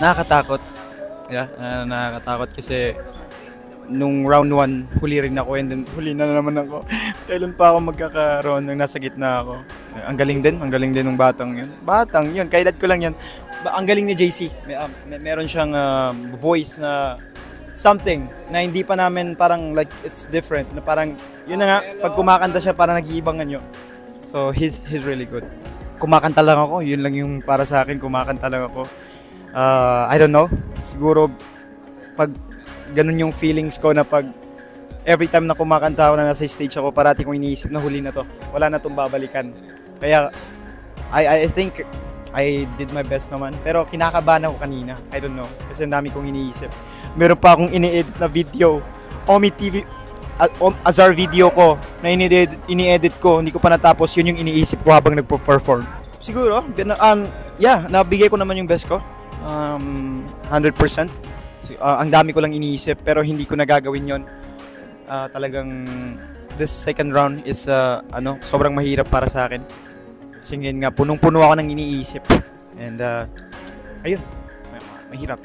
Nakakatakot. Yeah, nakakatakot kasi nung round 1, huli rin ako and then huli na naman ako. Kailan pa ako magkakaroon ng nasa gitna ako. Ang galing din ng batang yun. Batang yun, kaedad ko lang yan. Ang galing ni JC. Meron siyang voice na something na hindi pa namin parang like it's different. Na parang yun na nga, pag kumakanta siya parang nag-iibang anyo. So he's really good. Kumakanta lang ako, yun lang yung para sa akin, kumakanta lang ako. I don't know, siguro pag ganun yung feelings ko na pag every time na kumakanta ako na nasa stage ako, parati kong iniisip na huli na to, wala na tong babalikan. Kaya I think I did my best naman, pero kinakabahan ako kanina, I don't know, kasi ang dami kong iniisip. Meron pa akong ini-edit na video, Omi TV, Azar video ko na ini-edit ko, hindi ko pa natapos, yun yung iniisip ko habang nagpo-perform. Siguro, yeah, nabigay ko naman yung best ko. 100%. Ang dami ko lang iniisip pero hindi ko nagagawin yon. Talagang this second round is sobrang mahirap para sa akin. Kasi nga punong-puno ako ng iniisip. And ayun, mahirap.